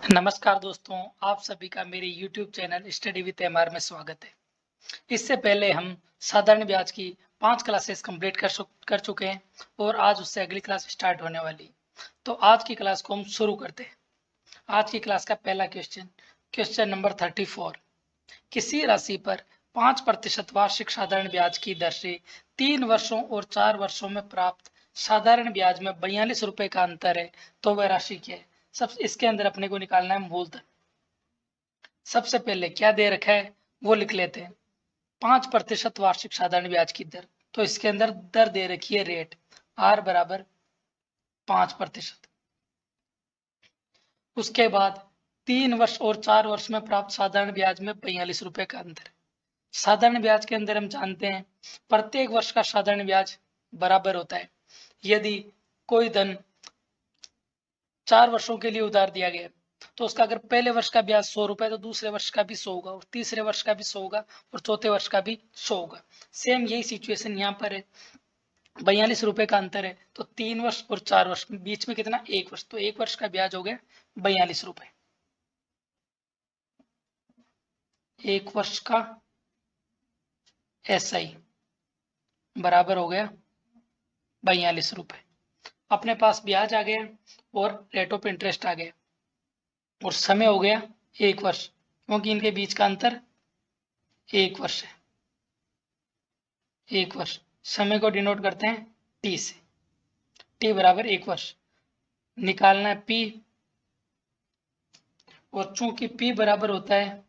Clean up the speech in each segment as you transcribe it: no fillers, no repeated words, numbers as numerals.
नमस्कार दोस्तों, आप सभी का मेरे YouTube channel study with MR में स्वागत है। इससे पहले हम साधारण ब्याज की 5 क्लासेस कंप्लीट कर चुके हैं और आज उससे अगली क्लास स्टार्ट होने वाली है। तो आज की क्लास को हम शुरू करते हैं। आज की क्लास का पहला क्वेश्चन नंबर 34। किसी राशि पर 5% वार्षिक साधारण ब्याज की दर से 3 वर्षों और 4 वर्षों में प्राप्त साधारण ब्याज में 42 रुपए का अंतर है, तो वह राशि क्या है? सब इसके अंदर अपने को निकालना है मूलधन। सबसे पहले क्या दे रखा है वो लिख लेते हैं। 5% वार्षिक साधारण ब्याज की दर, तो इसके अंदर दर दे रखी है रेट आर बराबर 5%। उसके बाद 3 वर्ष और 4 वर्ष में प्राप्त साधारण ब्याज में 42 रुपए का अंतर। साधारण ब्याज के अंदर हम जानते हैं प्रत्येक वर्ष का साधारण ब्याज बराबर होता है। यदि कोई धन 4 वर्षों के लिए उधार दिया गया तो उसका अगर पहले वर्ष का ब्याज 100 रुपए तो दूसरे वर्ष का भी 100 होगा और तीसरे वर्ष का भी 100 होगा और चौथे वर्ष का भी 100 होगा। सेम यही सिचुएशन यहाँ पर है। 42 रुपए का अंतर है तो 3 वर्ष और 4 वर्ष बीच में कितना 1 वर्ष, तो 1 वर्ष का ब्याज हो गया 42 रुपए। 1 वर्ष का SI बराबर हो गया 42 रुपए। अपने पास ब्याज आ गया और रेट ऑफ इंटरेस्ट आ गया और समय हो गया 1 वर्ष, क्योंकि इनके बीच का अंतर 1 वर्ष है। 1 वर्ष समय को डिनोट करते हैं T से। T बराबर 1 वर्ष। निकालना है P, और चूंकि P बराबर होता है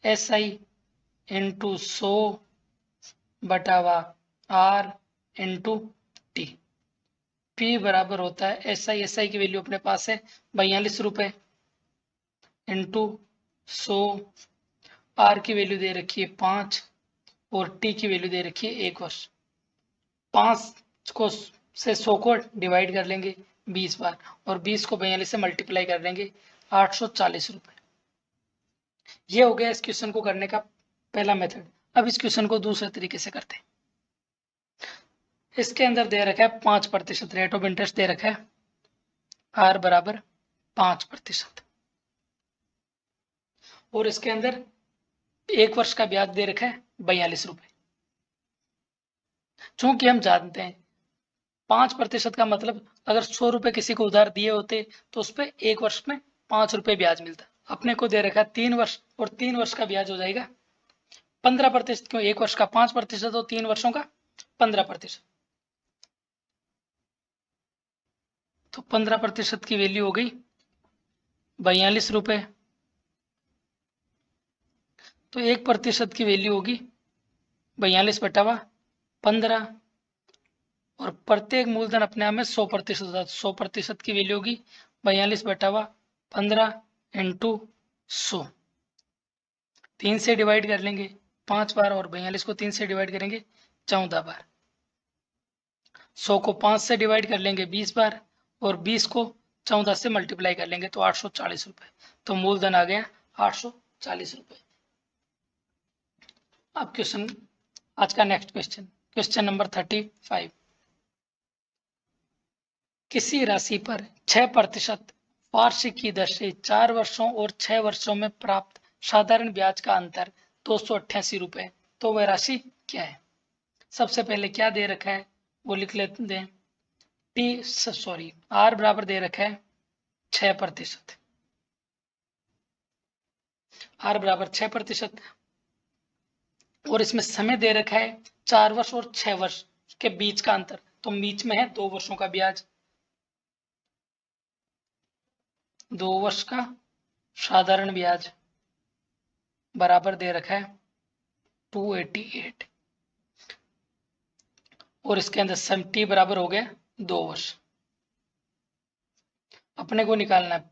SI into 100 बटावा R into T। P बराबर होता है SI की वैल्यू अपने पास है 42 रुपए इंटू 100, R की वैल्यू दे रखी है 5 और T की वैल्यू दे रखी है 1 वर्ष। 5 को से 100 को डिवाइड कर लेंगे 20 बार और 20 को 42 से मल्टीप्लाई कर देंगे 840 रुपए। ये हो गया इस क्वेश्चन को करने का पहला मेथड। अब इस क्वेश्चन को दूसरे तरीके से करते हैं। इसके अंदर दे रखा है 5% रेट ऑफ इंटरेस्ट दे रखा है आर बराबर 5% और इसके अंदर 1 वर्ष का ब्याज दे रखा है 42 रुपए। चूंकि हम जानते हैं 5% का मतलब अगर 100 रुपए किसी को उधार दिए होते तो उस पर 1 वर्ष में 5 रुपए ब्याज मिलता। अपने को दे रखा है 3 वर्ष और 3 वर्ष का ब्याज हो जाएगा 15%, क्यों 1 वर्ष का 5% और 3 वर्षों का 15%, तो 15% की वैल्यू हो गई 42 रुपए। तो 1% की वैल्यू होगी 42 बटावा 15 और प्रत्येक मूलधन अपने आप में 100% होता है। 100% की वैल्यू होगी 42 बटावा 15 इंटू 100। 3 से डिवाइड कर लेंगे 5 बार और 42 को 3 से डिवाइड करेंगे 14 बार। 100 को 5 से डिवाइड कर लेंगे 20 बार और 20 को 14 से मल्टीप्लाई कर लेंगे तो 840 रुपए। तो मूलधन आ गया 840 रुपए। अब क्वेश्चन आज का नेक्स्ट क्वेश्चन नंबर 35। किसी राशि पर 6% वार्षिक की दर से 4 वर्षों और 6 वर्षों में प्राप्त साधारण ब्याज का अंतर 288 रुपए, तो वह राशि क्या है? सबसे पहले क्या दे रखा है वो लिख लेते हैं। आर बराबर दे रखा है 6%। आर बराबर 6% और इसमें समय दे रखा है 4 वर्ष और 6 वर्ष के बीच का अंतर, तो बीच में है 2 वर्षों का ब्याज। 2 वर्ष का साधारण ब्याज बराबर दे रखा है 288 और इसके अंदर सम T बराबर हो गया 2 वर्ष। अपने को निकालना है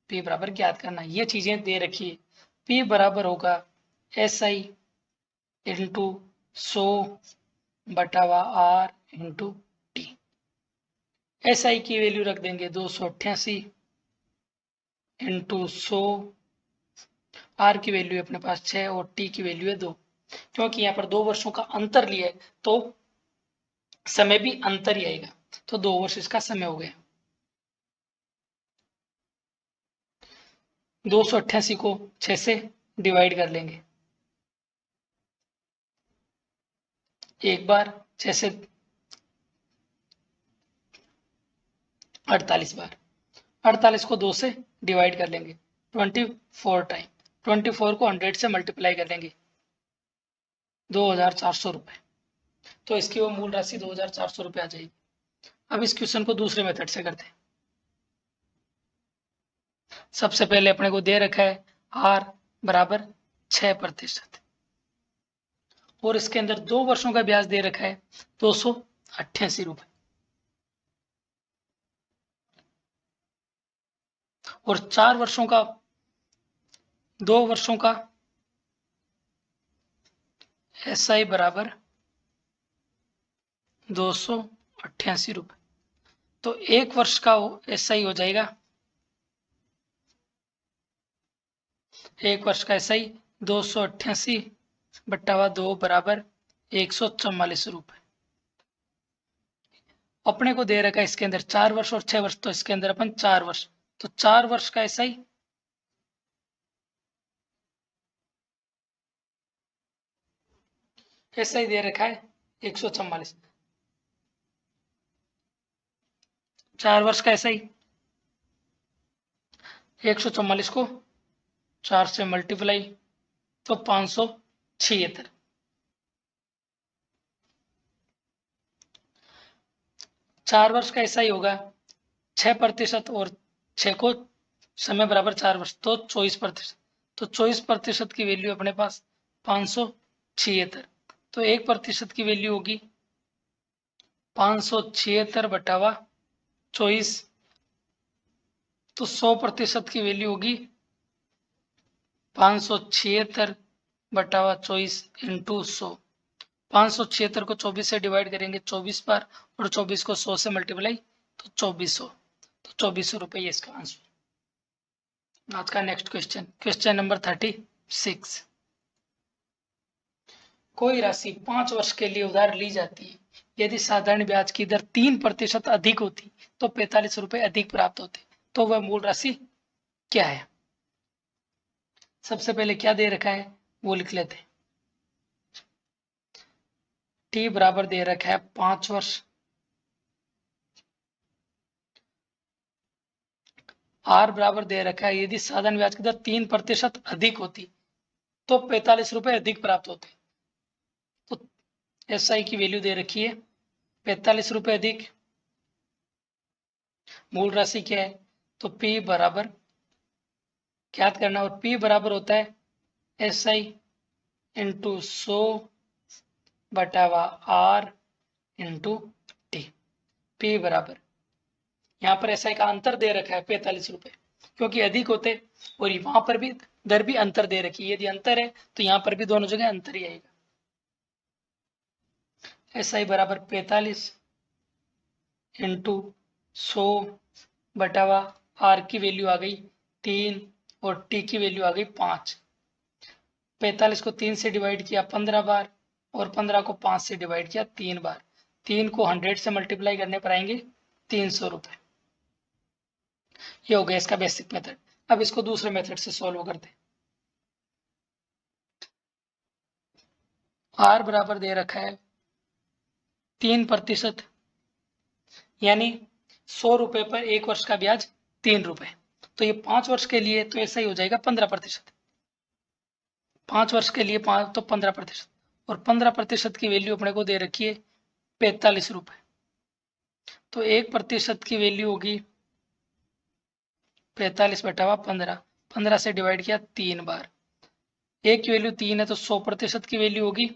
P बराबर ज्ञात करना। ये चीजें दे रखी है। P बराबर होगा SI into 100 बटावा R into T। SI की वैल्यू रख देंगे 288 इंटू 100, R की वैल्यू है अपने पास 6 और T की वैल्यू है 2। क्योंकि यहाँ पर 2 वर्षों का अंतर लिया है तो समय भी अंतर ही आएगा, तो 2 वर्ष इसका समय हो गया। 288 को 6 से डिवाइड कर लेंगे, एक बार 6 से 48 बार, 48 को 2 से डिवाइड कर लेंगे 24 टाइम, 24 को 100 से मल्टीप्लाई कर लेंगे 2400 रुपए। तो इसकी वो मूल राशि 2400 रुपए आ जाएगी। अब इस क्वेश्चन को दूसरे मेथड से करते हैं। सबसे पहले अपने को दे रखा है आर बराबर 6% और इसके अंदर 2 वर्षों का ब्याज दे रखा है 288 रुपए और 4 वर्षों का 2 वर्षों का SI बराबर 288 रुपए। तो 1 वर्ष का SI हो जाएगा, 1 वर्ष का SI 288 बट्टा 2 बराबर 144 रुपए। अपने को दे रखा है इसके अंदर 4 वर्ष और 6 वर्ष, तो इसके अंदर अपन 4 वर्ष, तो 4 वर्ष का SI दे रखा है 144, 4 वर्ष का SI 144 को 4 से मल्टीप्लाई तो 576। 4 वर्ष का SI होगा 6% और 6 को समय बराबर 4 वर्ष तो 24%, तो 24% की वैल्यू अपने पास 576। तो 1% की वैल्यू होगी 576 बटा 24, तो 100% की वैल्यू होगी 576 बटा 24 इंटू 100। 576 को 24 से डिवाइड करेंगे 24 बार और 24 को 100 से मल्टीप्लाई तो 2400, तो 2400 रुपये ये इसका आंसर। आज का नेक्स्ट क्वेश्चन, क्वेश्चन नंबर 36। कोई राशि 5 वर्ष के लिए उधार ली जाती है, यदि साधारण ब्याज की दर 3% अधिक होती तो 45 रुपए अधिक प्राप्त होते, तो वह मूल राशि क्या है? सबसे पहले क्या दे रखा है वो लिख लेते हैं। टी बराबर दे रखा है 5 वर्ष, आर बराबर दे रखा है यदि साधारण ब्याज की दर 3% अधिक होती तो 45 रुपए अधिक प्राप्त होते। तो SI की वैल्यू दे रखी है 45 रुपए अधिक, मूल राशि क्या है तो P बराबर ज्ञात करना, और P बराबर होता है SI इंटू 100 बटा R इंटू टी। P बराबर यहाँ पर SI का अंतर दे रखा है 45 रुपए, क्योंकि अधिक होते और वहां पर भी दर भी अंतर दे रखी है, यदि अंतर है तो यहाँ पर भी दोनों जगह अंतर ही आएगा। SI बराबर 45 इंटू 100 बटा R की वैल्यू आ गई 3 और T की वैल्यू आ गई 5। 45 को 3 से डिवाइड किया 15 बार और 15 को 5 से डिवाइड किया 3 बार, 3 को 100 से मल्टीप्लाई करने पर आएंगे 300 रुपए। ये हो गया इसका बेसिक मेथड। अब इसको दूसरे मेथड से सॉल्व करते हैं। R बराबर दे रखा है 3%, यानी 100 रुपए पर 1 वर्ष का ब्याज 3 रुपए, तो ये 5 वर्ष के लिए तो ऐसा ही हो जाएगा 15%। 5 वर्ष के लिए 5 तो 15%, और 15% की वैल्यू अपने को दे रखी है 45 रुपए, तो 1% की वैल्यू होगी 45 बटा 15, 15 से डिवाइड किया 3 बार, एक की वैल्यू 3 है तो 100% की वैल्यू होगी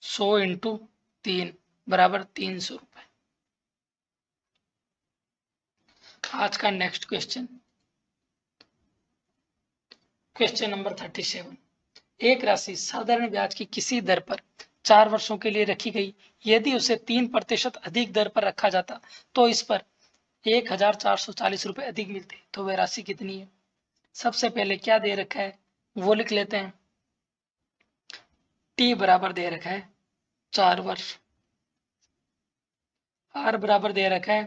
100 इंटू 3 बराबर 300 रुपए। आज का नेक्स्ट क्वेश्चन, क्वेश्चन नंबर 37। एक राशि साधारण ब्याज की किसी दर पर 4 वर्षों के लिए रखी गई, यदि उसे 3% अधिक दर पर रखा जाता तो इस पर 1440 रुपए अधिक मिलते, तो वह राशि कितनी है? सबसे पहले क्या दे रखा है वो लिख लेते हैं। T बराबर दे रखा है 4 वर्ष, R बराबर दे रखा है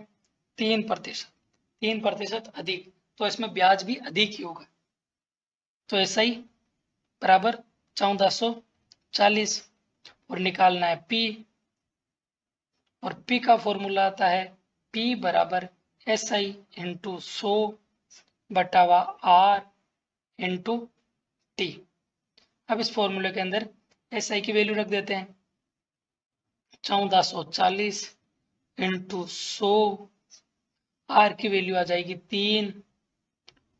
3%, 3% अधिक, तो इसमें ब्याज भी अधिक ही होगा। तो ऐसा ही बराबर 1440 और निकालना है P, और P का फॉर्मूला आता है P बराबर SI into 100 बटावा R into T। अब इस फॉर्मूले के अंदर SI की वैल्यू रख देते हैं, 1440 इंटू 100, R की वैल्यू आ जाएगी 3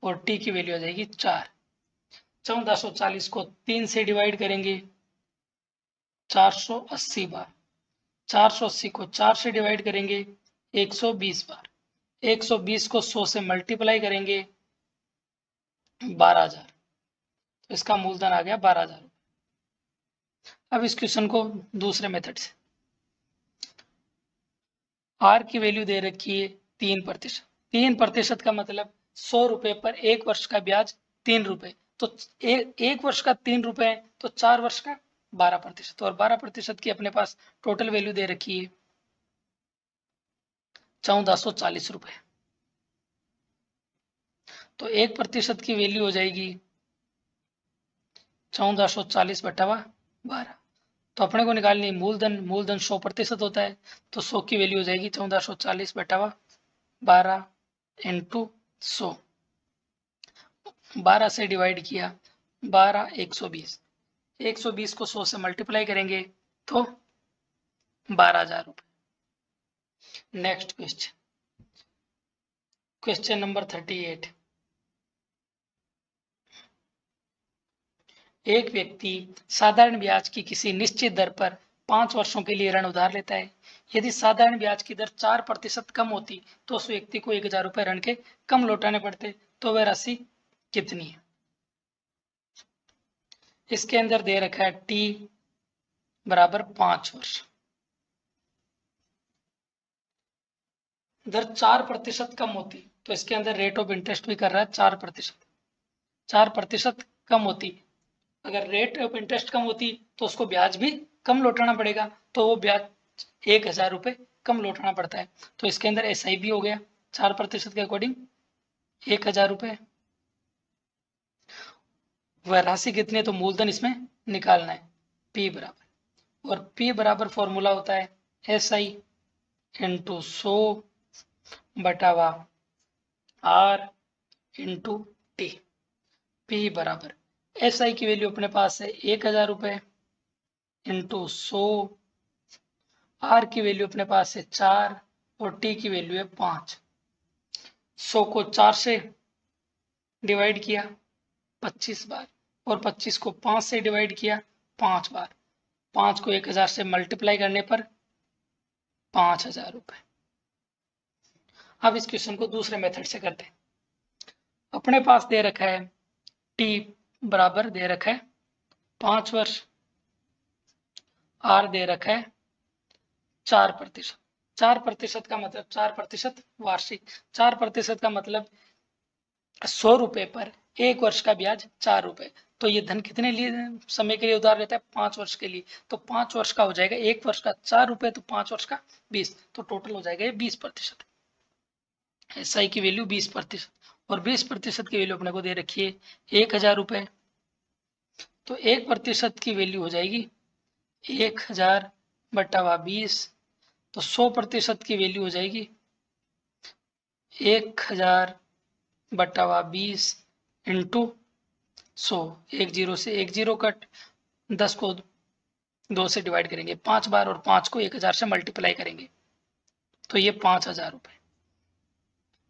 और T की वैल्यू आ जाएगी 4। 1440 को 3 से डिवाइड करेंगे 480 बार, 480 को 4 से डिवाइड करेंगे 120 बार, 120 को 100 से मल्टीप्लाई करेंगे 12,000, तो इसका मूलधन आ गया 12,000। अब इस क्वेश्चन को दूसरे मेथड से, आर की वैल्यू दे रखी है 3%। 3% का मतलब 100 रुपए पर 1 वर्ष का ब्याज 3 रुपए, तो एक वर्ष का 3 रुपए है, तो 4 वर्ष का 12%, और 12% की अपने पास टोटल वैल्यू दे रखी है 1440 रुपए। तो 1% की वैल्यू हो जाएगी 1440 बटा 12। तो अपने को निकालनी है मूलधन, मूलधन 100% होता है, तो 100 की वैल्यू हो जाएगी 1440 बटा 12 इंटू 100, 12 से डिवाइड किया 12 120, 120 को 100 से मल्टीप्लाई करेंगे तो 12,000 रुपए। Next question, question number 38। एक व्यक्ति साधारण ब्याज की किसी निश्चित दर पर 5 वर्षों के लिए ऋण उधार लेता है। यदि साधारण ब्याज की दर 4% कम होती तो उस व्यक्ति को 1,000 रुपए ऋण के कम लौटाने पड़ते, तो वह राशि कितनी है? इसके अंदर दे रखा है T बराबर 5 वर्ष, दर 4% कम होती तो इसके अंदर रेट ऑफ इंटरेस्ट भी कर रहा है 4%, 4% कम होती, अगर रेट ऑफ इंटरेस्ट कम होती तो उसको ब्याज भी कम लौटाना पड़ेगा, तो वो ब्याज 1,000 रुपए कम लौटाना पड़ता है। तो इसके अंदर SI भी हो गया 4% के अकॉर्डिंग 1,000 रुपए, वह राशि कितनी है तो मूलधन इसमें निकालना है P बराबर, और P बराबर फॉर्मूला होता है SI into 100 बटावा R into T। P बराबर SI की वैल्यू अपने पास है 1,000 रुपए इंटू 100, R की वैल्यू अपने पास है 4 और T की वैल्यू है 5। 100 को 4 से डिवाइड किया 25 बार, और 25 को 5 से डिवाइड किया 5 बार, 5 को 1,000 से मल्टीप्लाई करने पर 5,000 रुपए। अब इस क्वेश्चन को दूसरे मेथड से करते हैं। अपने पास दे रखा है T बराबर दे रखा है 5 वर्ष, R दे रखा है 4%। 4% का मतलब 4% वार्षिक, 4% का मतलब 100 रुपए पर 1 वर्ष का ब्याज 4 रुपए, तो ये धन कितने लिए समय के लिए उधार लेता है? 5 वर्ष के लिए, तो 5 वर्ष का हो जाएगा, 1 वर्ष का 4 रुपए तो 5 वर्ष का 20, तो टोटल हो जाएगा ये 20%। SI की वैल्यू 20%, और 20% की वैल्यू अपने को दे रखी है 1,000 रुपए, तो 1% की वैल्यू हो जाएगी 1,000 बटा 20, तो 100% की वैल्यू हो जाएगी 1,000 बटा 20 इंटू 100, 1 0 से 1 0 कट, 10 को 2 से डिवाइड करेंगे 5 बार, और 5 को 1,000 से मल्टीप्लाई करेंगे, तो ये 5,000 रुपए।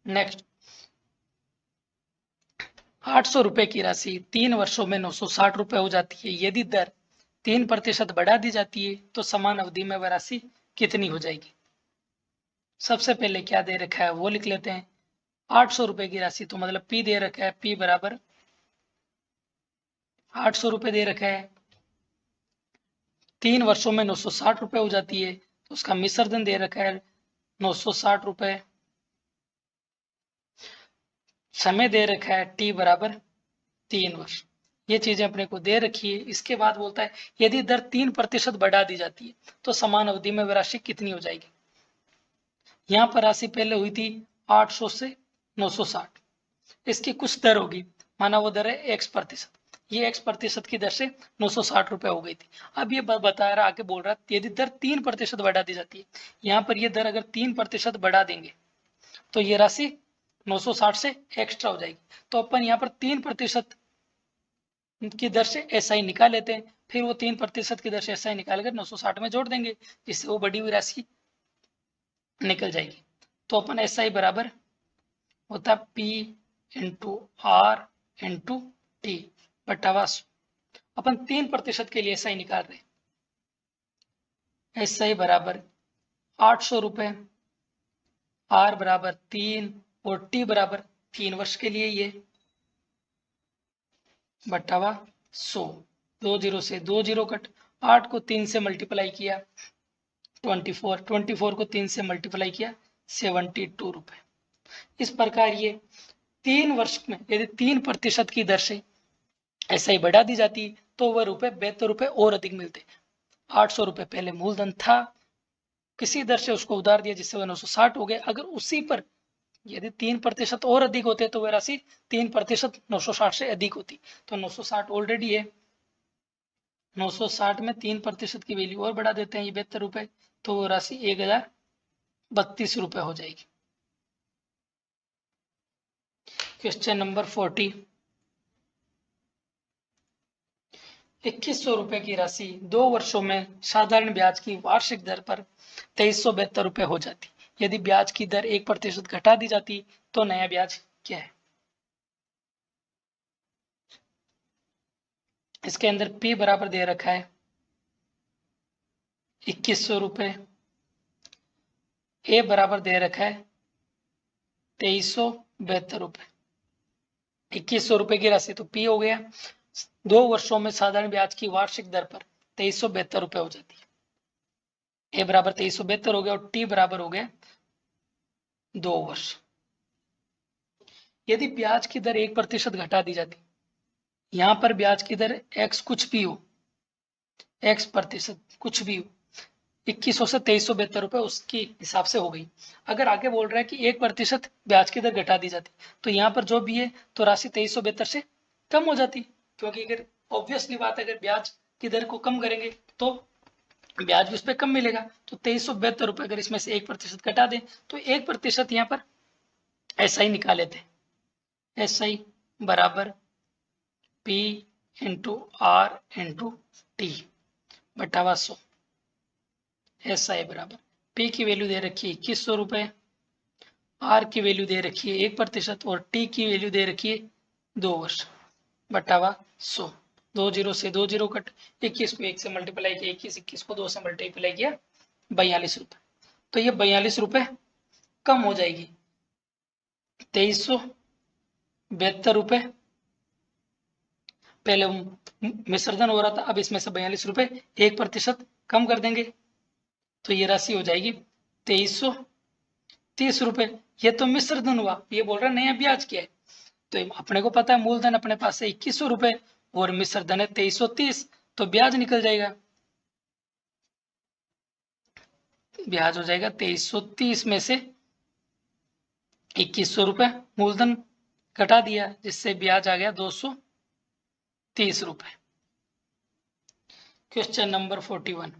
नेक्स्ट, 800 रुपए की राशि 3 वर्षों में 960 रुपए हो जाती है। यदि दर 3% बढ़ा दी जाती है तो समान अवधि में वह राशि कितनी हो जाएगी? सबसे पहले क्या दे रखा है वो लिख लेते हैं। 800 रुपए की राशि, तो मतलब P दे रखा है, P बराबर 800 रुपए दे रखा है, 3 वर्षों में 960 रुपए हो जाती है, तो उसका मिश्रधन दे रखा है 960 रुपए, समय दे रखा है T बराबर 3 वर्ष, ये चीजें अपने को दे रखी है। इसके बाद बोलता है यदि दर 3% बढ़ा दी जाती है तो समान अवधि में वह राशि कितनी हो जाएगी? यहाँ पर राशि पहले हुई थी 800 से 960, इसकी कुछ दर होगी, माना वो दर है x%, ये x% की दर से 960 रुपए हो गई थी। अब ये बता रहा, आके बोल रहा यदि दर 3% बढ़ा दी जाती है, यहाँ पर ये दर अगर 3% बढ़ा देंगे तो ये राशि 960 से एक्स्ट्रा हो जाएगी। तो अपन यहाँ पर 3% की दर से SI निकाल लेते हैं, फिर वो 3% की दर से SI निकाल कर 960 में जोड़ देंगे, जिससे वो बढ़ी हुई राशि निकल जाएगी। तो अपन SI बराबर होता P into R into T बटा 100। अपन 3% के लिए SI निकाल रहे हैं। SI बराबर 800 रुपए, R बराबर 3 और T बराबर 3 वर्ष के लिए ये बटावा 100। 2 0 से 2 0 कट, 8 को 3 से मल्टीप्लाई किया 24, 24 को 3 से मल्टीप्लाई किया 72 रुपए। इस प्रकार ये 3 वर्ष में यदि 3% की दर से SI बढ़ा दी जाती तो वह रुपए 72 रुपए और अधिक मिलते। 800 रुपए पहले मूलधन था, किसी दर से उसको उधार दिया जिससे वह 960 हो गए। अगर उसी पर यदि 3% और अधिक होते तो वह राशि 3% 960 से अधिक होती। तो 960 ऑलरेडी है, 960 में 3% की वैल्यू और बढ़ा देते हैं, ये 72 रुपए, तो वो राशि 1032 रुपए हो जाएगी। क्वेश्चन नंबर 40, 2100 रुपए की राशि 2 वर्षों में साधारण ब्याज की वार्षिक दर पर 2372 रुपए हो जाती। यदि ब्याज की दर 1% घटा दी जाती तो नया ब्याज क्या है? इसके अंदर P बराबर दे रखा है 2100 रुपए, A बराबर दे रखा है 2372 रुपए। 2100 रुपए की राशि तो P हो गया, 2 वर्षों में साधारण ब्याज की वार्षिक दर पर 2372 रुपए हो जाती है। A बराबर 2372 हो गया और T बराबर हो गया 2 वर्ष। यदि ब्याज की दर 1% घटा दी जाती, यहां पर ब्याज की दर x कुछ भी हो, x% कुछ भी हो, 2100 से 2372 रुपए उसके हिसाब से हो गई। अगर आगे बोल रहा है कि 1% ब्याज की दर घटा दी जाती तो यहाँ पर जो भी है तो राशि 2372 से कम हो जाती, क्योंकि अगर ऑब्वियसली बात है, अगर ब्याज की दर को कम करेंगे तो ब्याज भी उस पर कम मिलेगा। तो 2372 रुपए अगर इसमें से 1% घटा दें तो 1% यहाँ पर SI निकाल लेते हैं। SI बराबर P into R into T बटा 100। SI बराबर P की वैल्यू दे रखी है 2100 रुपए, R की वैल्यू दे रखी है 1% और T की वैल्यू दे रखी है 2 वर्ष बटावा 100। 2 0 से 2 0 कट, 21 को 1 से मल्टीप्लाई किया 21 को 2 से मल्टीप्लाई किया 42 रुपए। तो ये 42 रुपए कम हो जाएगी, 2372 रुपए पहले मिश्रधन हो रहा था, अब इसमें से 42 रुपए 1% कम कर देंगे तो ये राशि हो जाएगी 2330 रुपए। ये तो मिश्रधन हुआ, ये बोल रहा है नया ब्याज क्या है। तो अपने को पता है मूलधन अपने पास है 2100 रुपए और मिश्रधन है 2330, तो ब्याज निकल जाएगा, ब्याज हो जाएगा 2330 में से 2100 रुपए मूलधन घटा दिया जिससे ब्याज आ गया 230 रुपए। क्वेश्चन नंबर 41,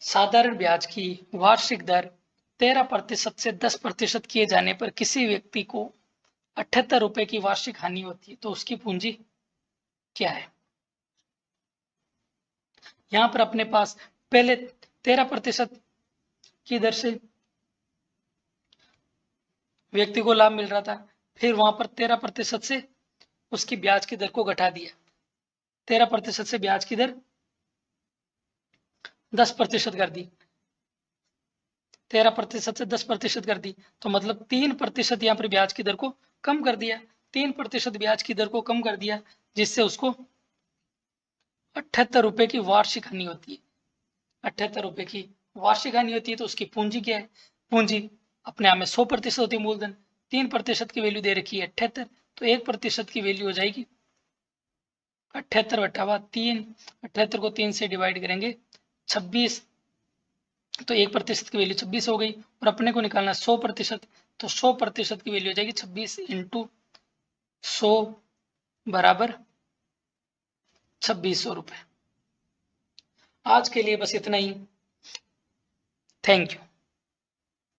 साधारण ब्याज की वार्षिक दर 13% से 10% किए जाने पर किसी व्यक्ति को 78 रुपए की वार्षिक हानि होती है, तो उसकी पूंजी क्या है? यहां पर अपने पास पहले 13% की दर से व्यक्ति को लाभ मिल रहा था, फिर वहां पर 13% से उसकी ब्याज की दर को घटा दिया, 13% से ब्याज की दर 10% कर दी, 13% से 10% कर दी, तो मतलब 3% यहाँ पर ब्याज की दर को कम कर दिया, 3% ब्याज की दर को कम कर दिया जिससे उसको 78 रुपए की वार्षिक हानि होती है। 78 रुपए की वार्षिक हानि होती है तो उसकी पूंजी क्या है? पूंजी अपने आप में 100% होती है मूलधन, 3% की वैल्यू दे रखी है 78, तो 1% की वैल्यू हो जाएगी 78 बटा 3, 78 को 3 से डिवाइड करेंगे 26 तो 1% की वैल्यू 26 हो गई और अपने को निकालना 100%, तो 100% की वैल्यू हो जाएगी 26 इंटू 100 बराबर 2600 रुपये। आज के लिए बस इतना ही। Thank you.